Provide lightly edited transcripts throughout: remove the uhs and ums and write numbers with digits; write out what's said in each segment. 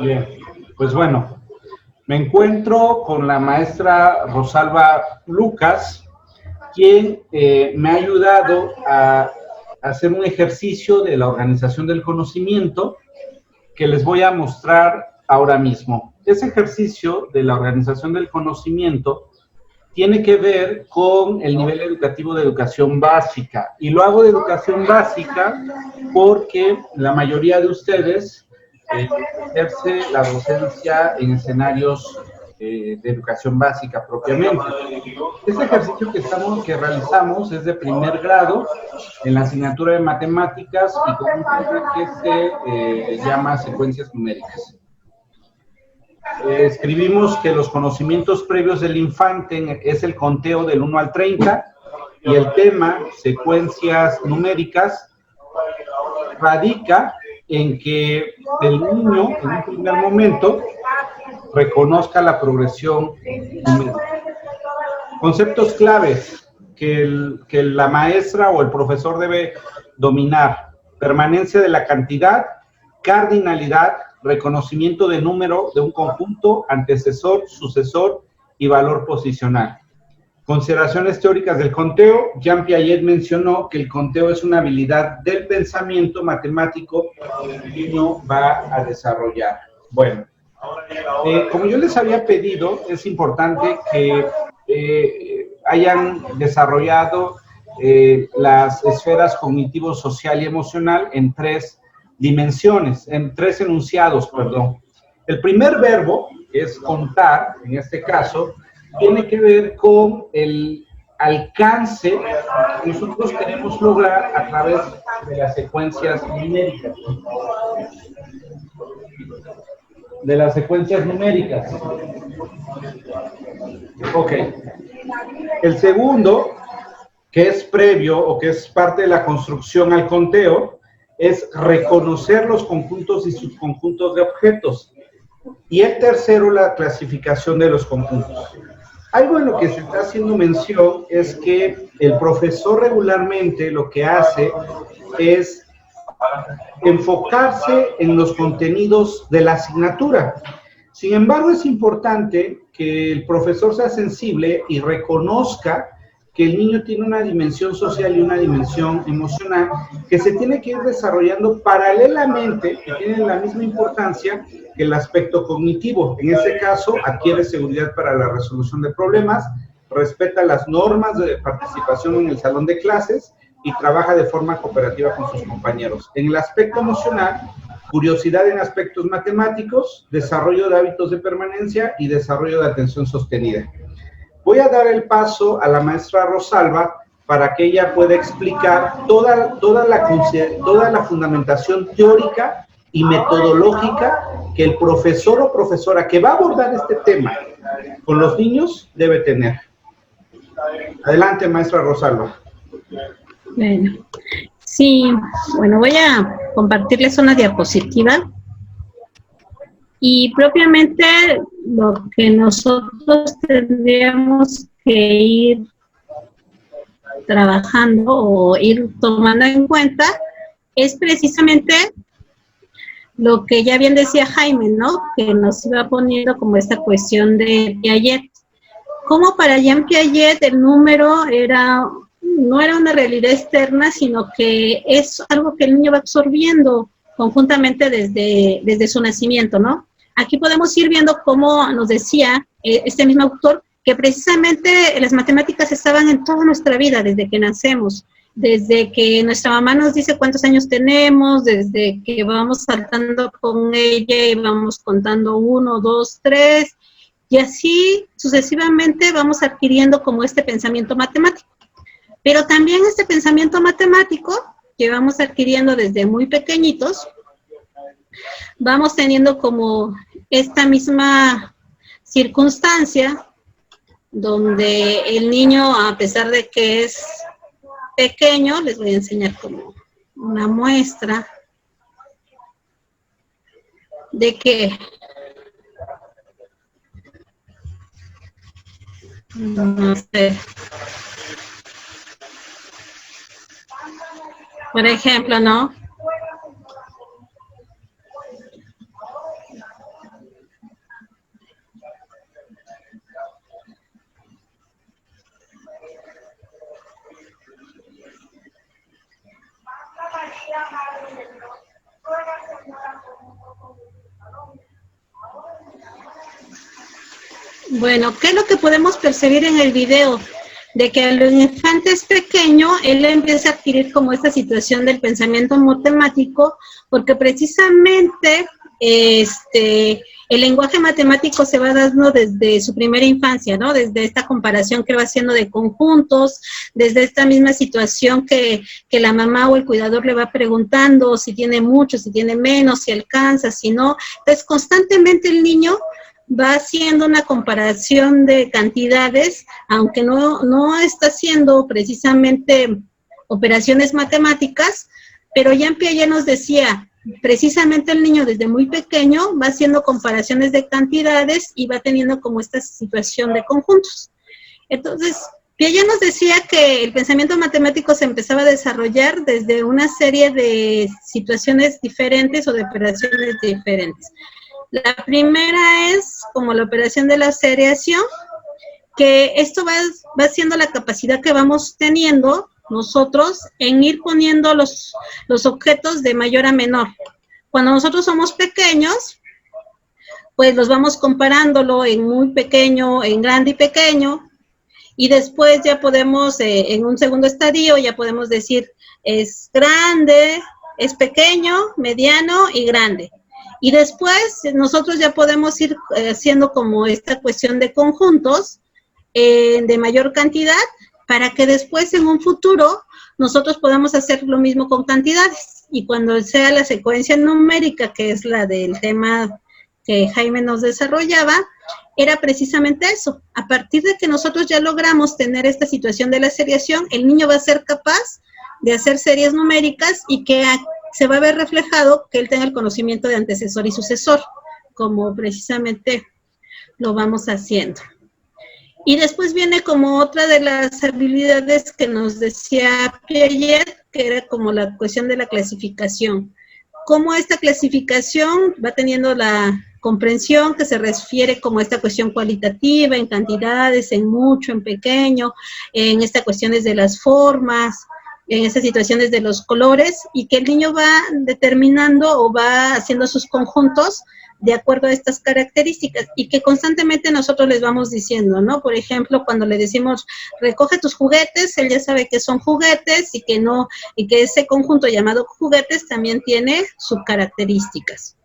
Bien, pues bueno, me encuentro con la maestra Rosalba Lucas, quien me ha ayudado a hacer un ejercicio de la organización del conocimiento que les voy a mostrar ahora mismo. Ese ejercicio de la organización del conocimiento tiene que ver con el nivel educativo de educación básica. Y lo hago de educación básica porque la mayoría de ustedes ejerce la docencia en escenarios de educación básica propiamente. Este ejercicio que realizamos es de primer grado en la asignatura de matemáticas y con un tema que se llama secuencias numéricas. Escribimos que los conocimientos previos del infante es el conteo del 1 al 30 y el tema, secuencias numéricas, radica en que el niño en un primer momento reconozca la progresión numérica. Conceptos claves que la maestra o el profesor debe dominar: permanencia de la cantidad, cardinalidad, reconocimiento de número de un conjunto, antecesor, sucesor y valor posicional. Consideraciones teóricas del conteo. Jean Piaget mencionó que el conteo es una habilidad del pensamiento matemático que el niño va a desarrollar. Bueno, como yo les había pedido, es importante que hayan desarrollado las esferas cognitivo, social y emocional en tres dimensiones, en tres enunciados, perdón. El primer verbo, que es contar, en este caso, tiene que ver con el alcance que nosotros queremos lograr a través de las secuencias numéricas. Ok. El segundo, que es previo o que es parte de la construcción al conteo, es reconocer los conjuntos y subconjuntos de objetos. Y el tercero, la clasificación de los conjuntos. Algo en lo que se está haciendo mención es que el profesor regularmente lo que hace es enfocarse en los contenidos de la asignatura. Sin embargo, es importante que el profesor sea sensible y reconozca que el niño tiene una dimensión social y una dimensión emocional que se tiene que ir desarrollando paralelamente, que tienen la misma importancia que el aspecto cognitivo. En este caso, adquiere seguridad para la resolución de problemas, respeta las normas de participación en el salón de clases y trabaja de forma cooperativa con sus compañeros. En el aspecto emocional, curiosidad en aspectos matemáticos, desarrollo de hábitos de permanencia y desarrollo de atención sostenida. Voy a dar el paso a la maestra Rosalba para que ella pueda explicar toda la fundamentación teórica y metodológica que el profesor o profesora que va a abordar este tema con los niños debe tener. Adelante, maestra Rosalba. Bueno, sí, bueno, voy a compartirles una diapositiva y propiamente lo que nosotros tendríamos que ir trabajando o ir tomando en cuenta es precisamente lo que ya bien decía Jaime, ¿no? Que nos iba poniendo como esta cuestión de Piaget. Como para Jean Piaget el número no era una realidad externa, sino que es algo que el niño va absorbiendo conjuntamente desde su nacimiento, ¿no? Aquí podemos ir viendo cómo nos decía este mismo autor que precisamente las matemáticas estaban en toda nuestra vida desde que nacemos, desde que nuestra mamá nos dice cuántos años tenemos, desde que vamos saltando con ella y vamos contando 1, 2, 3, y así sucesivamente vamos adquiriendo como este pensamiento matemático. Pero también este pensamiento matemático que vamos adquiriendo desde muy pequeñitos, vamos teniendo como esta misma circunstancia donde el niño, a pesar de que es pequeño, les voy a enseñar como una muestra de que no sé, por ejemplo, ¿no? Bueno, ¿qué es lo que podemos percibir en el video? De que al infante es pequeño, él empieza a adquirir como esta situación del pensamiento matemático, porque precisamente el lenguaje matemático se va dando desde su primera infancia, ¿no? Desde esta comparación que va haciendo de conjuntos, desde esta misma situación que la mamá o el cuidador le va preguntando si tiene mucho, si tiene menos, si alcanza, si no. Entonces, constantemente el niño va haciendo una comparación de cantidades, aunque no está haciendo precisamente operaciones matemáticas, pero ya en Piaget nos decía, precisamente el niño desde muy pequeño va haciendo comparaciones de cantidades y va teniendo como esta situación de conjuntos. Entonces, Piaget nos decía que el pensamiento matemático se empezaba a desarrollar desde una serie de situaciones diferentes o de operaciones diferentes. La primera es como la operación de la seriación, que esto va siendo la capacidad que vamos teniendo nosotros en ir poniendo los objetos de mayor a menor. Cuando nosotros somos pequeños, pues los vamos comparándolo en muy pequeño, en grande y pequeño, y después ya podemos, en un segundo estadio, ya podemos decir, es grande, es pequeño, mediano y grande. Y después nosotros ya podemos ir haciendo como esta cuestión de conjuntos de mayor cantidad, para que después en un futuro nosotros podamos hacer lo mismo con cantidades. Y cuando sea la secuencia numérica, que es la del tema que Jaime nos desarrollaba, era precisamente eso. A partir de que nosotros ya logramos tener esta situación de la seriación, el niño va a ser capaz de hacer series numéricas y que se va a ver reflejado que él tenga el conocimiento de antecesor y sucesor, como precisamente lo vamos haciendo. Y después viene como otra de las habilidades que nos decía Piaget, que era como la cuestión de la clasificación. Cómo esta clasificación va teniendo la comprensión que se refiere como esta cuestión cualitativa, en cantidades, en mucho, en pequeño, en estas cuestiones de las formas, en estas situaciones de los colores, y que el niño va determinando o va haciendo sus conjuntos de acuerdo a estas características, y que constantemente nosotros les vamos diciendo, ¿no? Por ejemplo, cuando le decimos, recoge tus juguetes, él ya sabe que son juguetes y que ese conjunto llamado juguetes también tiene sus características.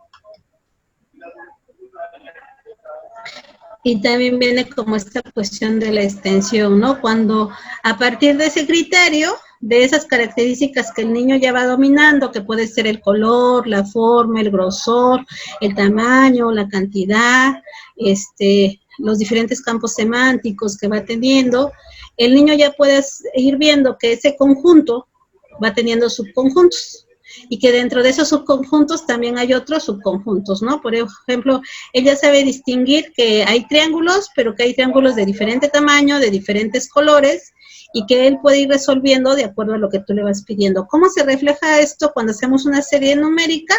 Y también viene como esta cuestión de la extensión, ¿no? Cuando a partir de ese criterio, de esas características que el niño ya va dominando, que puede ser el color, la forma, el grosor, el tamaño, la cantidad, los diferentes campos semánticos que va teniendo, el niño ya puede ir viendo que ese conjunto va teniendo subconjuntos. Y que dentro de esos subconjuntos también hay otros subconjuntos, ¿no? Por ejemplo, ella sabe distinguir que hay triángulos, pero que hay triángulos de diferente tamaño, de diferentes colores, y que él puede ir resolviendo de acuerdo a lo que tú le vas pidiendo. ¿Cómo se refleja esto cuando hacemos una serie numérica?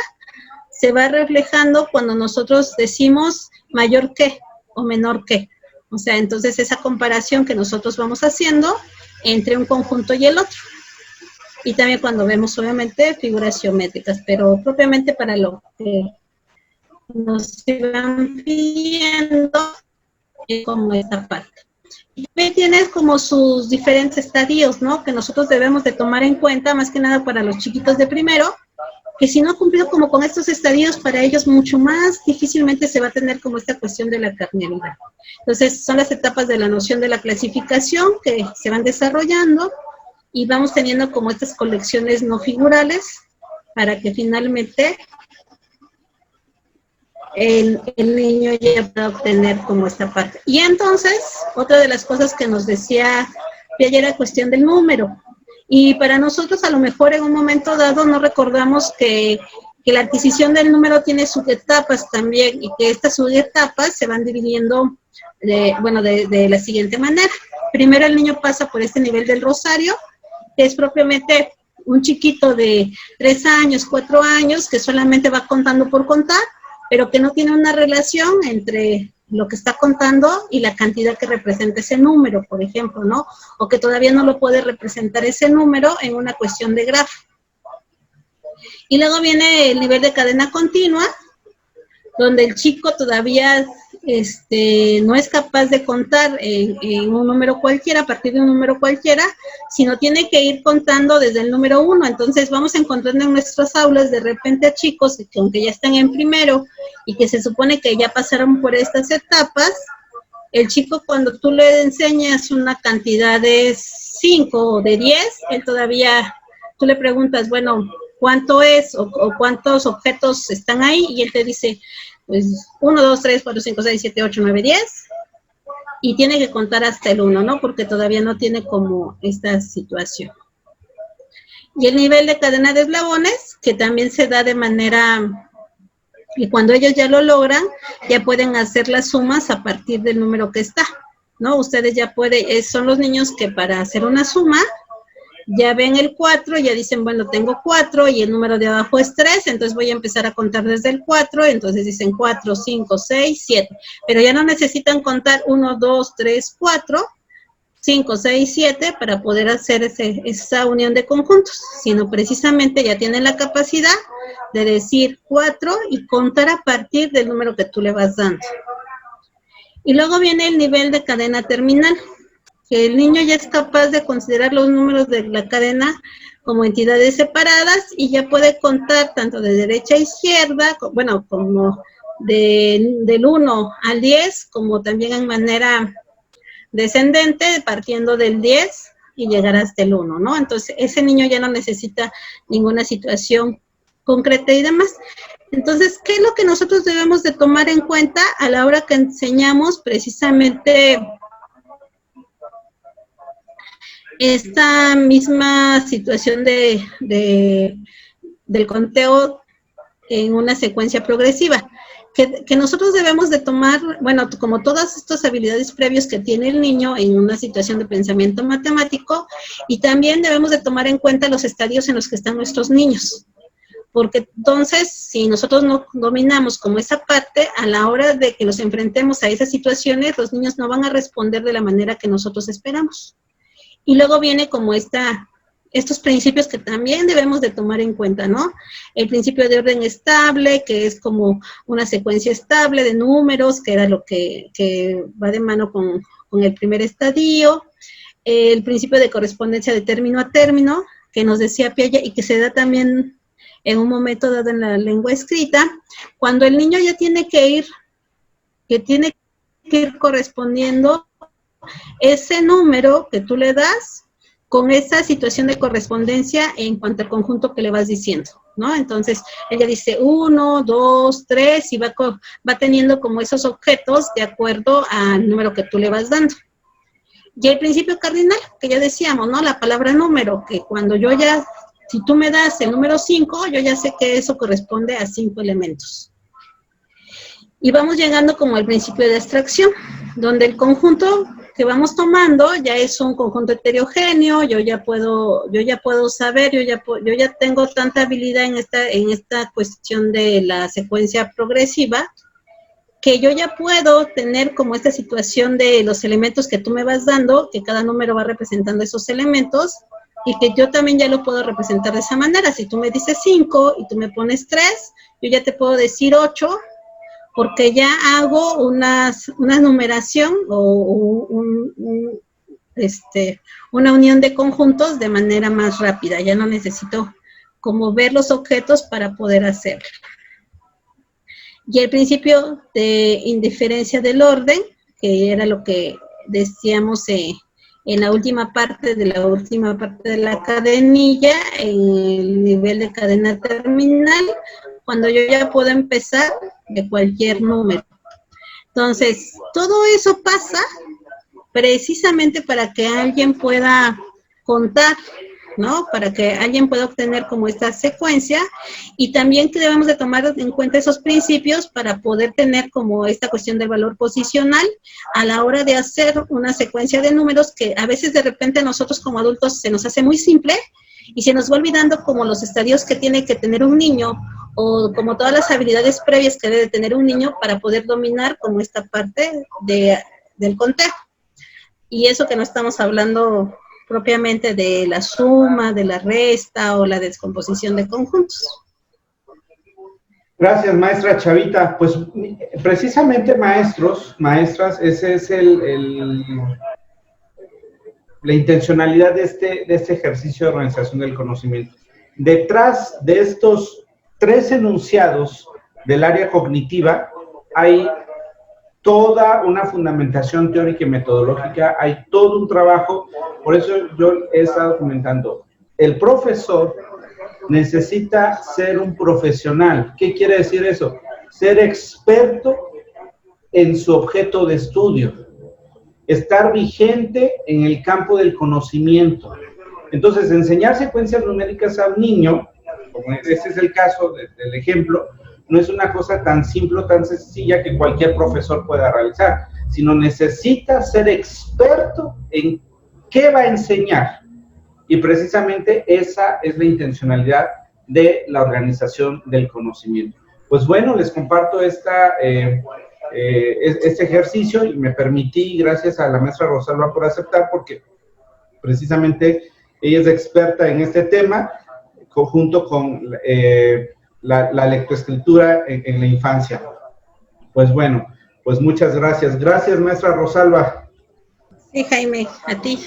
Se va reflejando cuando nosotros decimos mayor que o menor que. O sea, entonces esa comparación que nosotros vamos haciendo entre un conjunto y el otro. Y también cuando vemos, obviamente, figuras geométricas, pero propiamente para lo que nos iban pidiendo, como esta parte. Y también tienes como sus diferentes estadios, ¿no? Que nosotros debemos de tomar en cuenta, más que nada para los chiquitos de primero, que si no ha cumplido como con estos estadios, para ellos mucho más difícilmente se va a tener como esta cuestión de la carnalidad. Entonces, son las etapas de la noción de la clasificación que se van desarrollando, y vamos teniendo como estas colecciones no figurales para que finalmente el niño ya pueda obtener como esta parte. Y entonces, otra de las cosas que nos decía Piaget era cuestión del número. Y para nosotros, a lo mejor en un momento dado, no recordamos que la adquisición del número tiene subetapas también, y que estas subetapas se van dividiendo de la siguiente manera. Primero el niño pasa por este nivel del rosario, que es propiamente un chiquito de 3 años, 4 años, que solamente va contando por contar, pero que no tiene una relación entre lo que está contando y la cantidad que representa ese número, por ejemplo, ¿no? O que todavía no lo puede representar ese número en una cuestión de grafo. Y luego viene el nivel de cadena continua, donde el chico todavía no es capaz de contar en un número cualquiera, a partir de un número cualquiera, sino tiene que ir contando desde el número 1. Entonces vamos encontrando en nuestras aulas de repente a chicos que aunque ya están en primero y que se supone que ya pasaron por estas etapas, el chico cuando tú le enseñas una cantidad de 5 o de 10, él todavía, tú le preguntas, bueno, ¿cuánto es o cuántos objetos están ahí? Y él te dice, pues 1, 2, 3, 4, 5, 6, 7, 8, 9, 10, y tiene que contar hasta el 1, ¿no? Porque todavía no tiene como esta situación. Y el nivel de cadena de eslabones, que también se da de manera, y cuando ellos ya lo logran, ya pueden hacer las sumas a partir del número que está, ¿no? Ustedes ya pueden, son los niños que para hacer una suma, ya ven el 4, ya dicen, bueno, tengo 4 y el número de abajo es 3, entonces voy a empezar a contar desde el 4, entonces dicen 4, 5, 6, 7, pero ya no necesitan contar 1, 2, 3, 4, 5, 6, 7 para poder hacer esa unión de conjuntos, sino precisamente ya tienen la capacidad de decir 4 y contar a partir del número que tú le vas dando. Y luego viene el nivel de cadena terminal, que el niño ya es capaz de considerar los números de la cadena como entidades separadas y ya puede contar tanto de derecha a izquierda, bueno, como del 1 al 10, como también en manera descendente, partiendo del 10 y llegar hasta el 1, ¿no? Entonces, ese niño ya no necesita ninguna situación concreta y demás. Entonces, ¿qué es lo que nosotros debemos de tomar en cuenta a la hora que enseñamos precisamente esta misma situación del conteo en una secuencia progresiva? Que nosotros debemos de tomar, bueno, como todas estas habilidades previas que tiene el niño en una situación de pensamiento matemático, y también debemos de tomar en cuenta los estadios en los que están nuestros niños. Porque entonces, si nosotros no dominamos como esa parte, a la hora de que nos enfrentemos a esas situaciones, los niños no van a responder de la manera que nosotros esperamos. Y luego viene como estos principios que también debemos de tomar en cuenta, ¿no? El principio de orden estable, que es como una secuencia estable de números, que era lo que va de mano con el primer estadio. El principio de correspondencia de término a término, que nos decía Piaget y que se da también en un momento dado en la lengua escrita, cuando el niño ya tiene que ir correspondiendo ese número que tú le das con esa situación de correspondencia en cuanto al conjunto que le vas diciendo, ¿no? Entonces, ella dice 1, 2, 3 y va teniendo como esos objetos de acuerdo al número que tú le vas dando. Y el principio cardinal, que ya decíamos, ¿no? La palabra número, que cuando yo ya, si tú me das el número 5, yo ya sé que eso corresponde a 5 elementos. Y vamos llegando como al principio de abstracción, donde el conjunto que vamos tomando ya es un conjunto heterogéneo, yo ya puedo saber, yo ya tengo tanta habilidad en esta cuestión de la secuencia progresiva, que yo ya puedo tener como esta situación de los elementos que tú me vas dando, que cada número va representando esos elementos, y que yo también ya lo puedo representar de esa manera. Si tú me dices 5 y tú me pones 3, yo ya te puedo decir 8, porque ya hago una numeración o una unión de conjuntos de manera más rápida. Ya no necesito como ver los objetos para poder hacerlo. Y el principio de indiferencia del orden, que era lo que decíamos en la última parte de la cadenilla, en el nivel de cadena terminal, cuando yo ya puedo empezar de cualquier número. Entonces, todo eso pasa precisamente para que alguien pueda contar, ¿no? Para que alguien pueda obtener como esta secuencia, y también que debemos de tomar en cuenta esos principios para poder tener como esta cuestión del valor posicional a la hora de hacer una secuencia de números que a veces de repente a nosotros como adultos se nos hace muy simple y se nos va olvidando como los estadios que tiene que tener un niño o como todas las habilidades previas que debe tener un niño para poder dominar como esta parte del conteo. Y eso que no estamos hablando propiamente de la suma, de la resta o la descomposición de conjuntos. Gracias, maestra Chavita. Pues precisamente maestros, maestras, ese es la intencionalidad de este ejercicio de organización del conocimiento. Detrás de estos 3 enunciados del área cognitiva hay toda una fundamentación teórica y metodológica, hay todo un trabajo. Por eso yo he estado comentando, el profesor necesita ser un profesional. ¿Qué quiere decir eso? Ser experto en su objeto de estudio, estar vigente en el campo del conocimiento. Entonces, enseñar secuencias numéricas a un niño, como ese es el caso del ejemplo, no es una cosa tan simple, tan sencilla que cualquier profesor pueda realizar, sino necesita ser experto en qué va a enseñar. Y precisamente esa es la intencionalidad de la organización del conocimiento. Pues bueno, les comparto este ejercicio y me permití, gracias a la maestra Rosalba por aceptar, porque precisamente ella es experta en este tema, junto con la lectoescritura en la infancia. Pues bueno, pues muchas gracias. Gracias, maestra Rosalba. Sí, Jaime, a ti.